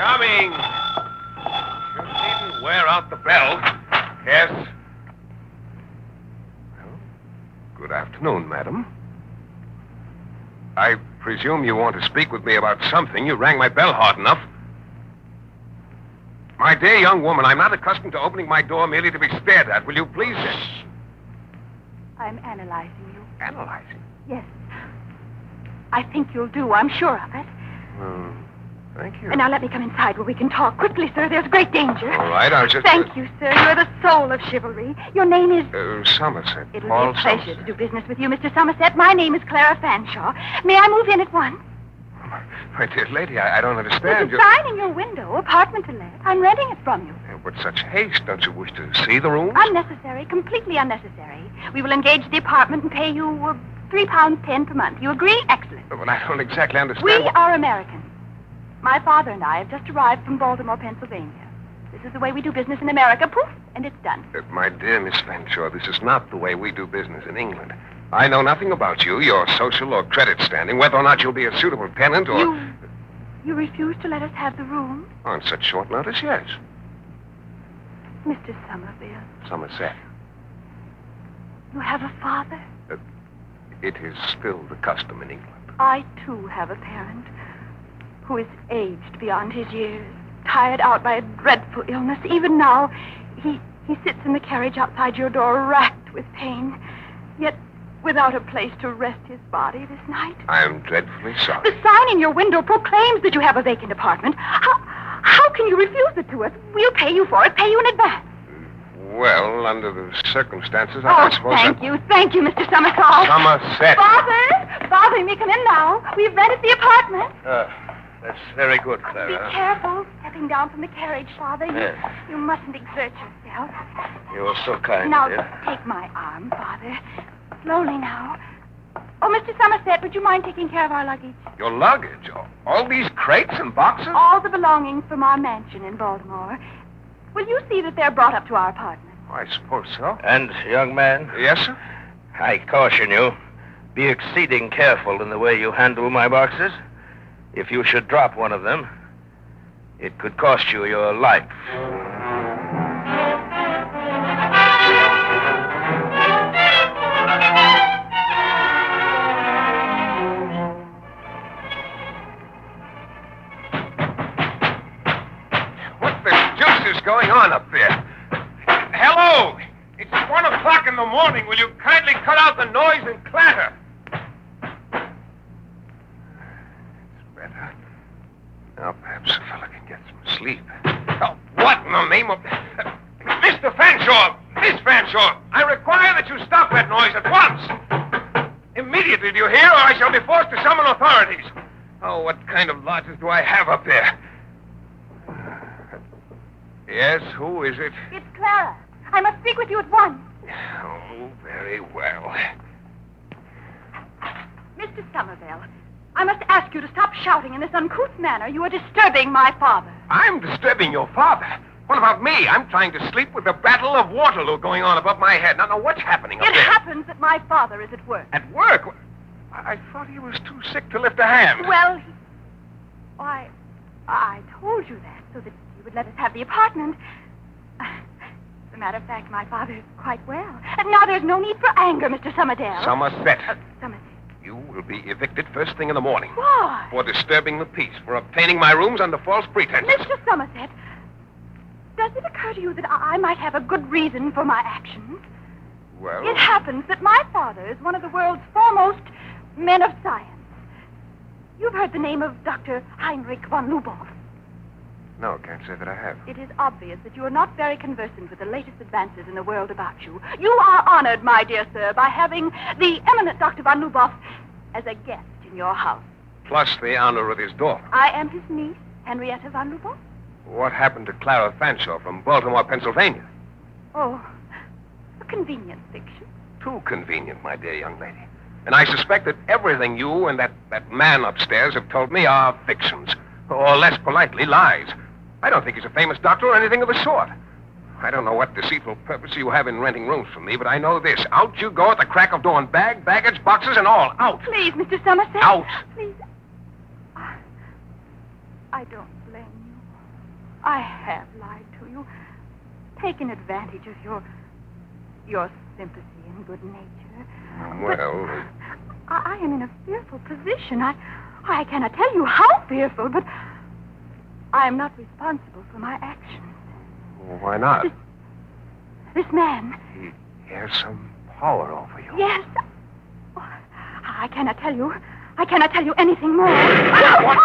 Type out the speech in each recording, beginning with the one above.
Coming. You needn't wear out the bell. Yes. Well, good afternoon, madam. I presume you want to speak with me about something. You rang my bell hard enough. My dear young woman, I'm not accustomed to opening my door merely to be stared at. Will you please? I'm analyzing you. Analyzing? Yes. I think you'll do. I'm sure of it. Thank you. And now let me come inside where we can talk. Quickly, sir. There's great danger. All right, I'll just... Thank you, sir. You're the soul of chivalry. Your name is... Somerset. It'll Paul be a pleasure Somerset. to do business with you, Mr. Somerset. My name is Clara Fanshawe. May I move in at once? My dear lady, I don't understand. There's a sign in your window. Apartment to let. I'm renting it from you. With such haste, don't you wish to see the room? Unnecessary. Completely unnecessary. We will engage the apartment and pay you £3.10 per month. You agree? Excellent. But I don't exactly understand. We are Americans. My father and I have just arrived from Baltimore, Pennsylvania. This is the way we do business in America. Poof, and it's done. My dear Miss Fanshawe, this is not the way we do business in England. I know nothing about you, your social or credit standing, whether or not you'll be a suitable tenant or... You refuse to let us have the room? On such short notice, yes. Mr. Somerville, Somerset. you have a father? It is still the custom in England. I, too, have a parent who is aged beyond his years, tired out by a dreadful illness. Even now, he sits in the carriage outside your door, racked with pain, yet without a place to rest his body this night. I am dreadfully sorry. The sign in your window proclaims that you have a vacant apartment. How can you refuse it to us? We'll pay you for it, pay you in advance. Well, under the circumstances, I suppose... Thank you, Mr. Somerset. Somerset. Father, you may come in now. We've rented the apartment. That's very good, Clara. Be careful stepping down from the carriage, Father. Yes. You mustn't exert yourself. You're so kind, Now, dear. take my arm, Father. Slowly now. Oh, Mr. Somerset, would you mind taking care of our luggage? Your luggage? All these crates and boxes? All the belongings from our mansion in Baltimore. Will you see that they're brought up to our apartment? I suppose so. And, young man, Yes, sir? I caution you, be exceeding careful in the way you handle my boxes. If you should drop one of them, it could cost you your life. What the deuce is going on up there? Hello! It's 1 o'clock in the morning. Will you kindly cut out the noise and clatter? It's better. Now perhaps a fella can get some sleep. Oh, what in the name of... Mr. Fanshawe! Miss Fanshawe! I require that you stop that noise at once! Immediately, do you hear, or I shall be forced to summon authorities. Oh, what kind of lodgers do I have up there? Yes, who is it? It's Clara. I must speak with you at once. Oh, very well. Mr. Somerville, I must ask you to stop shouting in this uncouth manner. You are disturbing my father. I'm disturbing your father. What about me? I'm trying to sleep with the Battle of Waterloo going on above my head. Now, what's happening up It there? happens that my father is at work. At work? I thought he was too sick to lift a hand. Well, I told you that so that you would let us have the apartment. As a matter of fact, my father is quite well. And now there's no need for anger, Mr. Somerset. Somerset. Somerset. You will be evicted first thing in the morning. Why? For disturbing the peace, for obtaining my rooms under false pretenses. Mr. Somerset, does it occur to you that I might have a good reason for my actions? Well... It happens that my father is one of the world's foremost men of science. You've heard the name of Dr. Heinrich von Luboff. No, can't say that I have. It is obvious that you are not very conversant with the latest advances in the world about you. You are honored, my dear sir, by having the eminent Dr. von Luboff as a guest in your house. Plus the honor of his daughter. I am his niece, Henrietta von Luboff. What happened to Clara Fanshawe from Baltimore, Pennsylvania? Oh, a convenient fiction. Too convenient, my dear young lady. And I suspect that everything you and that man upstairs have told me are fictions. Or less politely, lies. I don't think he's a famous doctor or anything of the sort. I don't know what deceitful purpose you have in renting rooms from me, but I know this. Out you go at the crack of dawn. Baggage, boxes, and all. Out. Please, Mr. Somerset. Out. Please. I don't blame you. I have lied to you, taken advantage of your sympathy and good nature. Well... I am in a fearful position. I cannot tell you how fearful, but I am not responsible for my actions. Well, why not? This man. He has some power over you. Yes. Oh, I cannot tell you. I cannot tell you anything more. What?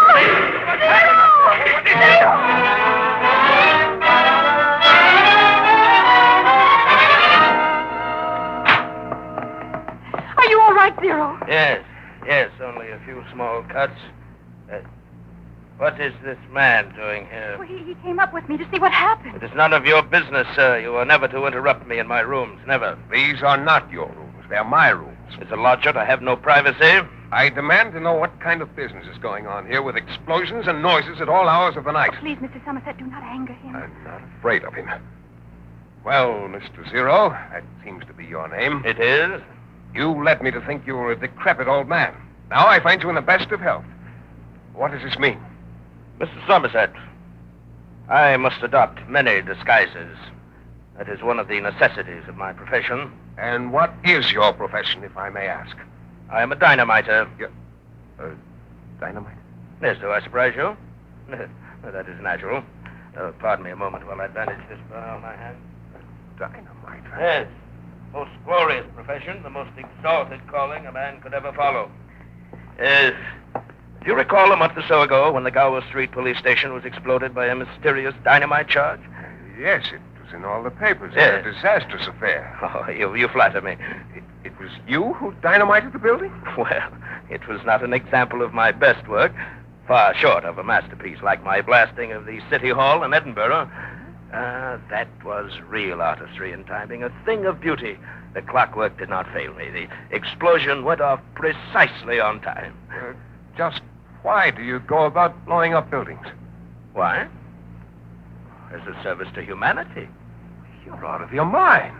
Are you all right, Zero? Yes, only a few small cuts. What is this man doing here? Well, he came up with me to see what happened. It is none of your business, sir. You are never to interrupt me in my rooms, never. These are not your rooms. They're my rooms. As a lodger, I have no privacy. I demand to know what kind of business is going on here with explosions and noises at all hours of the night. Oh, please, Mr. Somerset, do not anger him. I'm not afraid of him. Well, Mr. Zero, that seems to be your name. It is? You led me to think you were a decrepit old man. Now I find you in the best of health. What does this mean? Mr. Somerset, I must adopt many disguises. That is one of the necessities of my profession. And what is your profession, if I may ask? I am a dynamiter. Dynamite? Yes, do I surprise you? That is natural. Pardon me a moment while I bandage this bar on my hand. Dynamite? Yes. Most glorious profession, the most exalted calling a man could ever follow. Do you recall a month or so ago when the Gower Street police station was exploded by a mysterious dynamite charge? Yes, it was in all the papers. Yes. A disastrous affair. Oh, you flatter me. It was you who dynamited the building? Well, it was not an example of my best work, far short of a masterpiece like my blasting of the City Hall in Edinburgh. That was real artistry and timing, a thing of beauty. The clockwork did not fail me. The explosion went off precisely on time. Just why do you go about blowing up buildings? Why? As a service to humanity. You're out of your mind.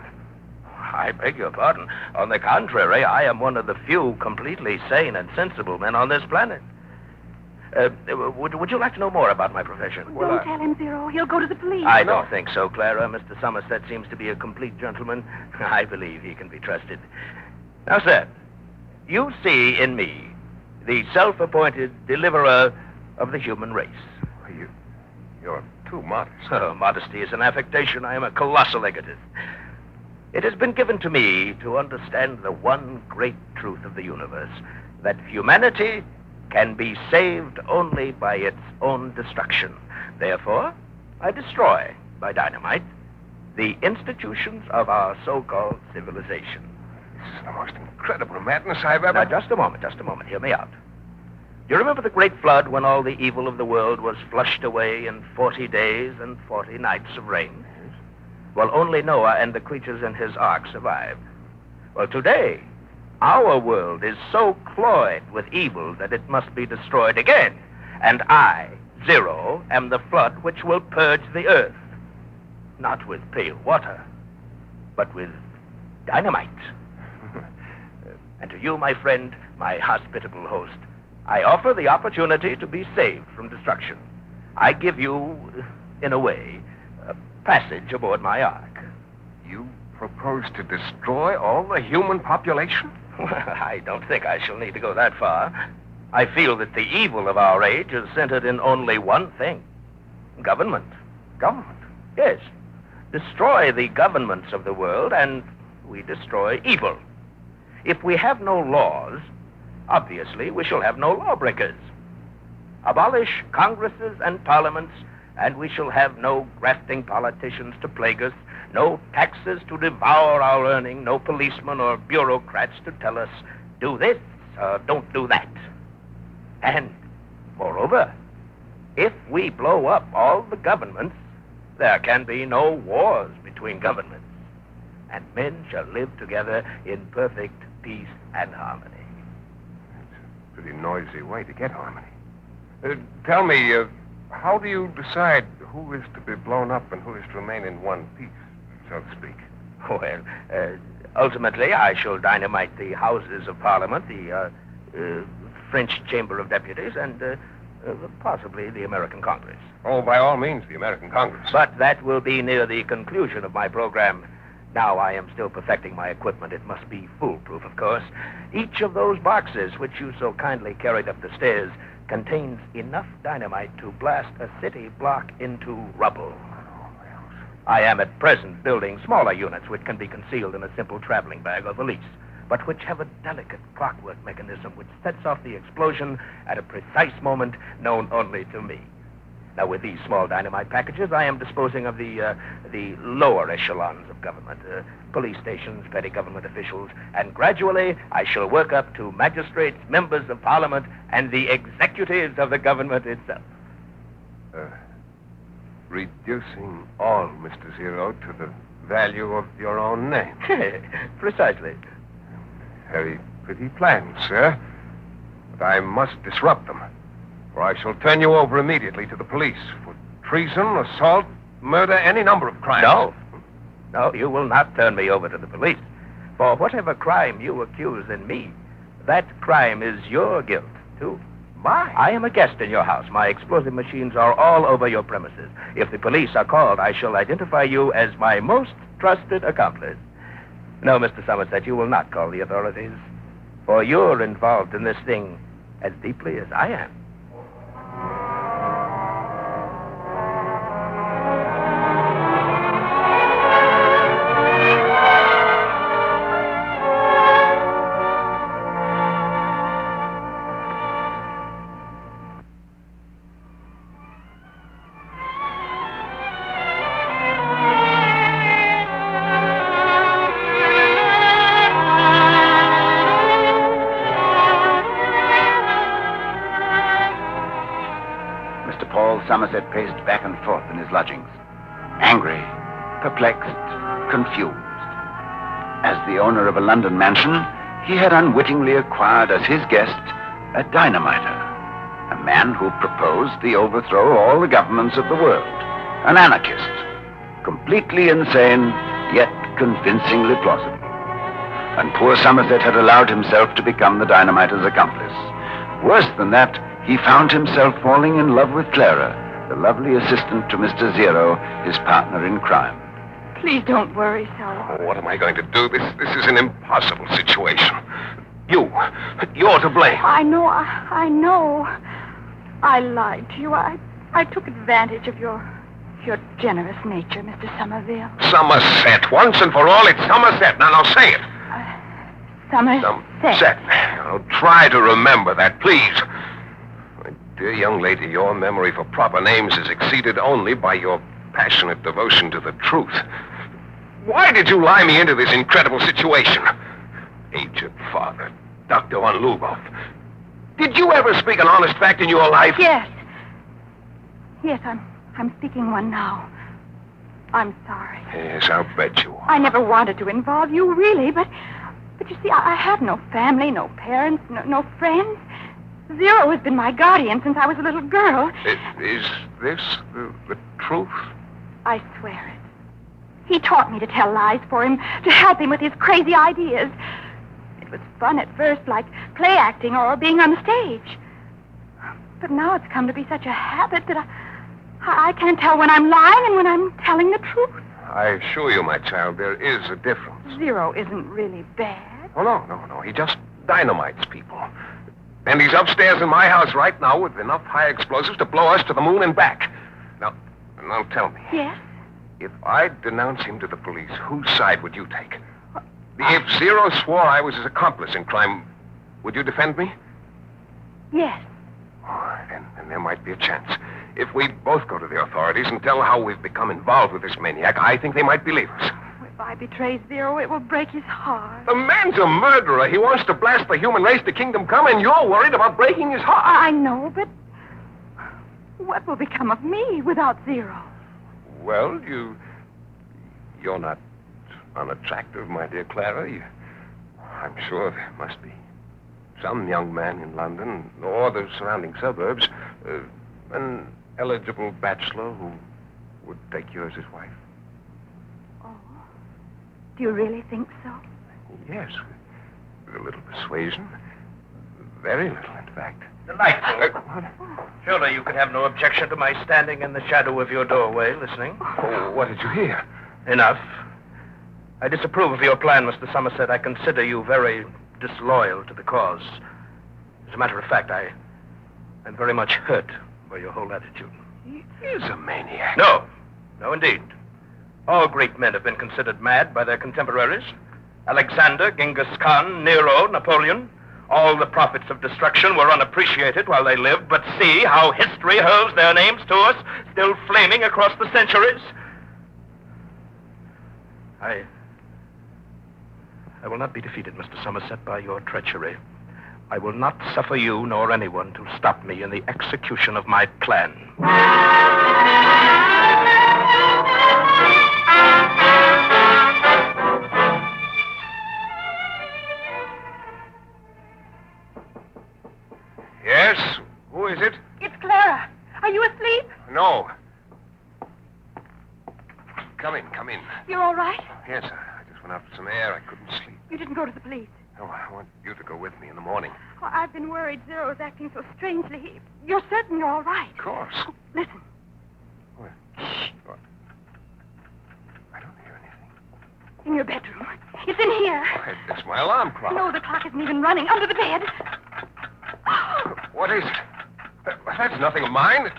I beg your pardon. On the contrary, I am one of the few completely sane and sensible men on this planet. Would you like to know more about my profession? Don't tell him, Zero. He'll go to the police. I don't think so, Clara. Mr. Somerset seems to be a complete gentleman. I believe he can be trusted. Now, sir, you see in me the self-appointed deliverer of the human race. You're too modest. Oh, modesty is an affectation. I am a colossal egotist. It has been given to me to understand the one great truth of the universe, that humanity can be saved only by its own destruction. Therefore, I destroy, by dynamite, the institutions of our so-called civilization. This is the most incredible madness I've ever... Now, just a moment. Hear me out. Do you remember the great flood when all the evil of the world was flushed away in 40 days and 40 nights of rain? Well, only Noah and the creatures in his ark survived. Well, today, our world is so cloyed with evil that it must be destroyed again. And I, Zero, am the flood which will purge the earth. Not with pale water, but with dynamite. And to you, my friend, my hospitable host, I offer the opportunity to be saved from destruction. I give you, in a way, a passage aboard my ark. You propose to destroy all the human population? Well, I don't think I shall need to go that far. I feel that the evil of our age is centered in only one thing: government. Government? Yes. Destroy the governments of the world, and we destroy evil. If we have no laws, obviously we shall have no lawbreakers. Abolish congresses and parliaments, and we shall have no grafting politicians to plague us, no taxes to devour our earning, no policemen or bureaucrats to tell us, do this or don't do that. And, moreover, if we blow up all the governments, there can be no wars between governments, and men shall live together in perfect peace and harmony. That's a pretty noisy way to get harmony. Tell me, how do you decide who is to be blown up and who is to remain in one piece, so to speak? Well, ultimately, I shall dynamite the Houses of Parliament, the French Chamber of Deputies, and Possibly the American Congress. Oh, by all means, the American Congress. But that will be near the conclusion of my program. Now I am still perfecting my equipment. It must be foolproof, of course. Each of those boxes, which you so kindly carried up the stairs, contains enough dynamite to blast a city block into rubble. I am at present building smaller units which can be concealed in a simple traveling bag or valise, but which have a delicate clockwork mechanism which sets off the explosion at a precise moment known only to me. Now, with these small dynamite packages, I am disposing of the lower echelons of government, police stations, petty government officials, and gradually I shall work up to magistrates, members of parliament, and the executives of the government itself. Reducing all, Mr. Zero, to the value of your own name. Precisely. Very pretty plans, sir. But I must disrupt them, or I shall turn you over immediately to the police for treason, assault, murder, any number of crimes. No, you will not turn me over to the police. For whatever crime you accuse in me, that crime is your guilt, too. Mine? I am a guest in your house. My explosive machines are all over your premises. If the police are called, I shall identify you as my most trusted accomplice. No, Mr. Somerset, you will not call the authorities, for you're involved in this thing as deeply as I am. Somerset paced back and forth in his lodgings, angry, perplexed, confused. As the owner of a London mansion, he had unwittingly acquired as his guest a dynamiter, a man who proposed the overthrow of all the governments of the world, an anarchist, completely insane, yet convincingly plausible. And poor Somerset had allowed himself to become the dynamiter's accomplice. Worse than that, he found himself falling in love with Clara, the lovely assistant to Mr. Zero, his partner in crime. Please don't worry so. Oh, what am I going to do? This is an impossible situation. You're to blame. I know. I lied to you. I took advantage of your generous nature, Mr. Somerville. Somerset. Once and for all, it's Somerset. Now say it. Somerset. Now, try to remember that, please. My dear young lady, your memory for proper names is exceeded only by your passionate devotion to the truth. Why did you lie me into this incredible situation? Aged father, Dr. von Lubov. Did you ever speak an honest fact in your life? Yes, I'm speaking one now. I'm sorry. Yes, I'll bet you are. I never wanted to involve you, really, but you see, I have no family, no parents, no friends. Zero has been my guardian since I was a little girl. Is this the truth? I swear it. He taught me to tell lies for him, to help him with his crazy ideas. It was fun at first, like play acting or being on the stage. But now it's come to be such a habit that I can't tell when I'm lying and when I'm telling the truth. I assure you, my child, there is a difference. Zero isn't really bad. Oh, no. He just dynamites people. And he's upstairs in my house right now with enough high explosives to blow us to the moon and back. Now tell me. Yes? If I denounce him to the police, whose side would you take? If Zero swore I was his accomplice in crime, would you defend me? Yes. Oh, then there might be a chance. If we both go to the authorities and tell how we've become involved with this maniac, I think they might believe us. If I betray Zero, it will break his heart. The man's a murderer. He wants to blast the human race to kingdom come, and you're worried about breaking his heart. I know, but what will become of me without Zero? Well, you're not unattractive, my dear Clara. I'm sure there must be some young man in London or the surrounding suburbs, an eligible bachelor who would take you as his wife. Oh, do you really think so? Yes, with a little persuasion. Very little, in fact. Delightful. Surely you could have no objection to my standing in the shadow of your doorway, listening. Oh, what did you hear? Enough. I disapprove of your plan, Mr. Somerset. I consider you very disloyal to the cause. As a matter of fact, I'm very much hurt by your whole attitude. He is a maniac. No, indeed. All great men have been considered mad by their contemporaries. Alexander, Genghis Khan, Nero, Napoleon. All the prophets of destruction were unappreciated while they lived, but see how history hurls their names to us, still flaming across the centuries. I will not be defeated, Mr. Somerset, by your treachery. I will not suffer you nor anyone to stop me in the execution of my plan. Yes? Who is it? It's Clara. Are you asleep? No. Come in. You're all right? Yes, I just went out for some air. I couldn't sleep. You didn't go to the police. Oh, I want you to go with me in the morning. Oh, I've been worried. Zero is acting so strangely. You're certain you're all right? Of course. Listen. What? What? I don't hear anything. In your bedroom. It's in here. Oh, it's my alarm clock. No, the clock isn't even running. Under the bed. What is it? That's nothing of mine.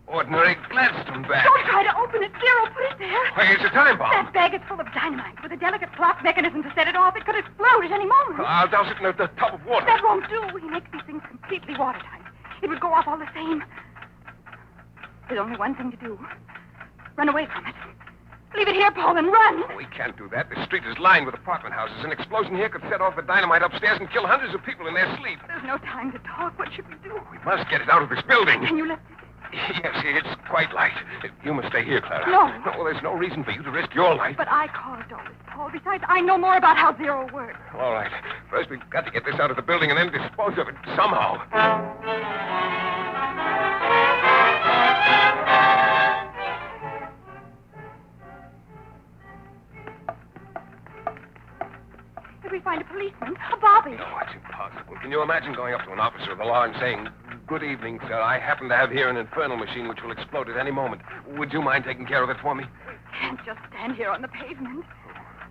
Ordinary Gladstone bag. Don't try to open it. Zero, put it there. Why, it's a time bomb. That bag is full of dynamite. With a delicate clock mechanism to set it off, it could explode at any moment. I'll douse it in the tub of water. That won't do. He makes these things completely watertight. It would go off all the same. There's only one thing to do. Run away from it. Leave it here, Paul, and run. Oh, we can't do that. This street is lined with apartment houses. An explosion here could set off the dynamite upstairs and kill hundreds of people in their sleep. There's no time to talk. What should we do? We must get it out of this building. Can you lift it? Yes, it's quite light. You must stay here, Clara. No. No, there's no reason for you to risk your life. But I caused all this, Paul. Besides, I know more about how Zero works. All right. First, we've got to get this out of the building and then dispose of it somehow. If we find a policeman, a bobby. No, it's impossible. Can you imagine going up to an officer of the law and saying, "Good evening, sir. I happen to have here an infernal machine which will explode at any moment. Would you mind taking care of it for me?" Can't just stand here on the pavement.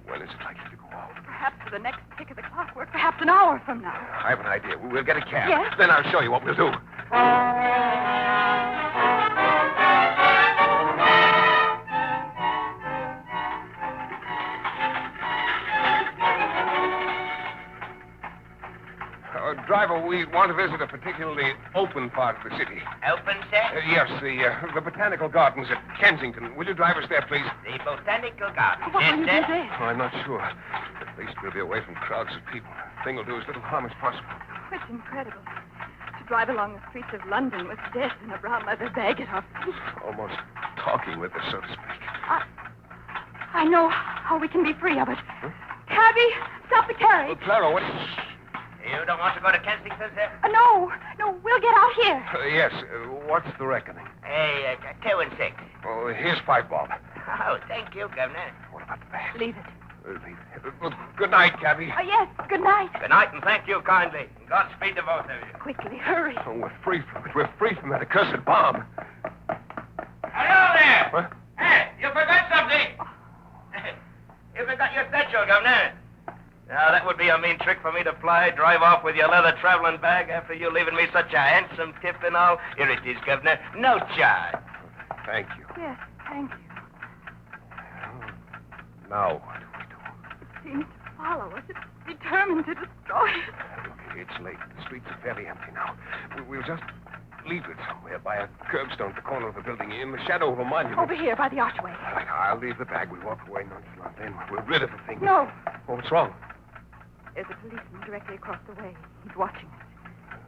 When is it likely to go off? Perhaps for the next tick of the clockwork, perhaps an hour from now. I have an idea. We'll get a cab. Yes? Then I'll show you what we'll do. Driver, we want to visit a particularly open part of the city. Open, sir? Yes, the botanical gardens at Kensington. Will you drive us there, please? The Botanical Garden. What will you do Yes, sir? there? Oh, I'm not sure. At least we'll be away from crowds of people. The thing will do as little harm as possible. It's incredible. To drive along the streets of London with death in a brown leather bag at our feet. Almost talking with us, so to speak. I know how we can be free of it. Cabby, stop the carriage. Clara, what... You don't want to go to Kensington, sir? No, we'll get out here. Yes, what's the reckoning? Hey, 2 and 6. Oh, here's 5 bob. Oh, thank you, Governor. What about the bag? Leave it. Good night, Cabby. Yes, good night. Good night, and thank you kindly. And Godspeed to both of you. Quickly, hurry. Oh, we're free from it. We're free from that accursed bomb. Hello there! What? Hey, you forgot something! You forgot your satchel, Governor. Now, that would be a mean trick for me to drive off with your leather traveling bag after you leaving me such a handsome tip and all. Here it is, Governor. No charge. Thank you. Yes, thank you. Now, what do we do? It seems to follow us. It's determined to destroy us. Look, it's late. The streets are fairly empty now. We'll just leave it somewhere by a curbstone at the corner of the building in the shadow of a monument. Over here, by the archway. All right, I'll leave the bag. We'll walk away nonchalant. Then we're rid of the thing. No. Oh, what's wrong? There's a policeman directly across the way. He's watching us.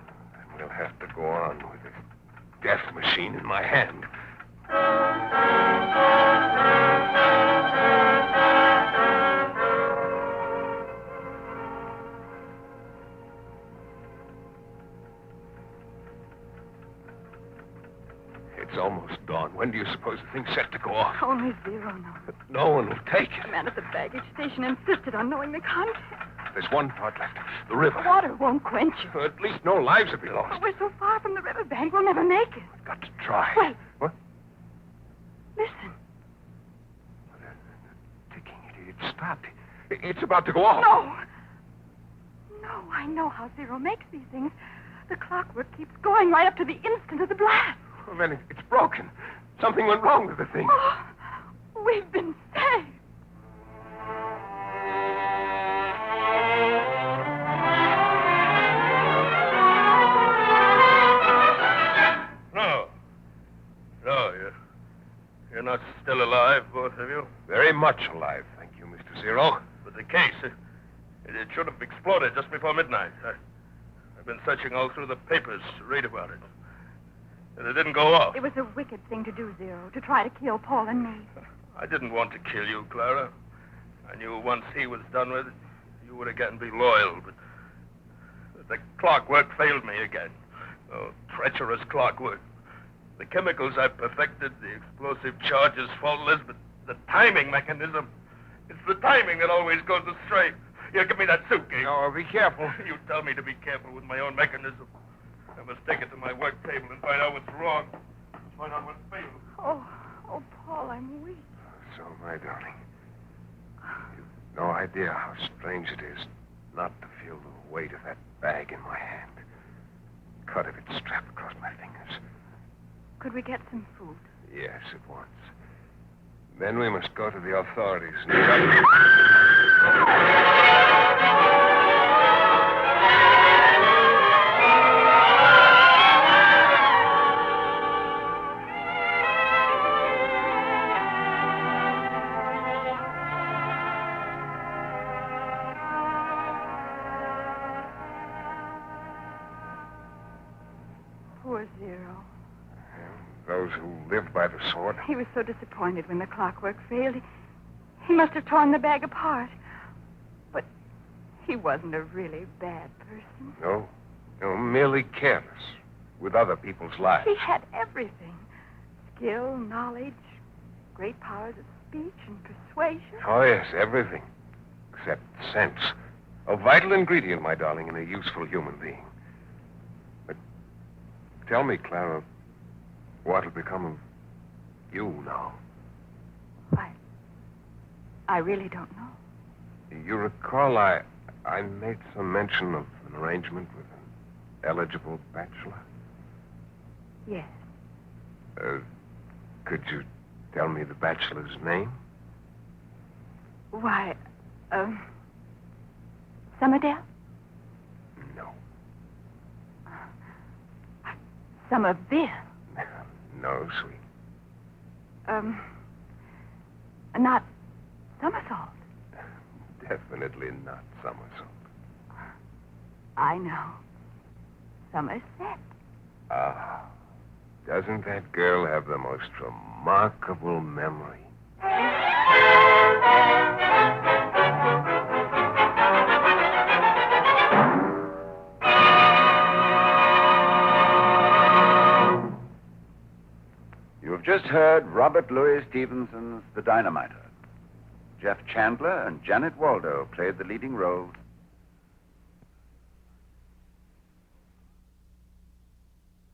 We'll have to go on with this death machine in my hand. It's almost dawn. When do you suppose the thing's set to go off? Only Zero knows. No one will take it. The man at the baggage station insisted on knowing the contents. There's one thought left. The river. Water won't quench you. At least no lives have been But lost. we're so far from the riverbank, we'll never make it. We've got to try. Wait. What? Listen. Ticking. It stopped. It's about to go off. No. No, I know how Zero makes these things. The clockwork keeps going right up to the instant of the blast. Well, then it's broken. Something went wrong with the thing. Oh, we've been saved. No, you're not still alive, both of you. Very much alive, thank you, Mr. Zero. But the case, it should have exploded just before midnight. I've been searching all through the papers to read about it. And it didn't go off. It was a wicked thing to do, Zero, to try to kill Paul and me. I didn't want to kill you, Clara. I knew once he was done with it, you would again be loyal, but the clockwork failed me again. Oh, treacherous clockwork. The chemicals I perfected, the explosive charges faultless, but the timing mechanism, it's the timing that always goes astray. Here, give me that suitcase. No, be careful. You tell me to be careful with my own mechanism. I must take it to my work table and find out what's wrong. Find out what's failed. Oh, Paul, I'm weak. So, my darling, you've no idea how strange it is not to feel the weight of that bag in my hand. Cut of it strapped across my fingers. Could we get some food? Yes, at once. Then we must go to the authorities and Poor Zero. those who live by the sword. He was so disappointed when the clockwork failed. He must have torn the bag apart. But he wasn't a really bad person. No, merely careless with other people's lives. He had everything. Skill, knowledge, great powers of speech and persuasion. Oh, yes, everything. Except sense. A vital ingredient, my darling, in a useful human being. But tell me, Clara, what'll become of you now? I really don't know. You recall I made some mention of an arrangement with an eligible bachelor? Yes. Could you tell me the bachelor's name? Why, Summerdale? No. Somerville? No, sweet. Not Somersault. Definitely not Somersault. I know. Somerset. Ah. Doesn't that girl have the most remarkable memory? You have just heard Robert Louis Stevenson's The Dynamiter. Jeff Chandler and Janet Waldo played the leading roles.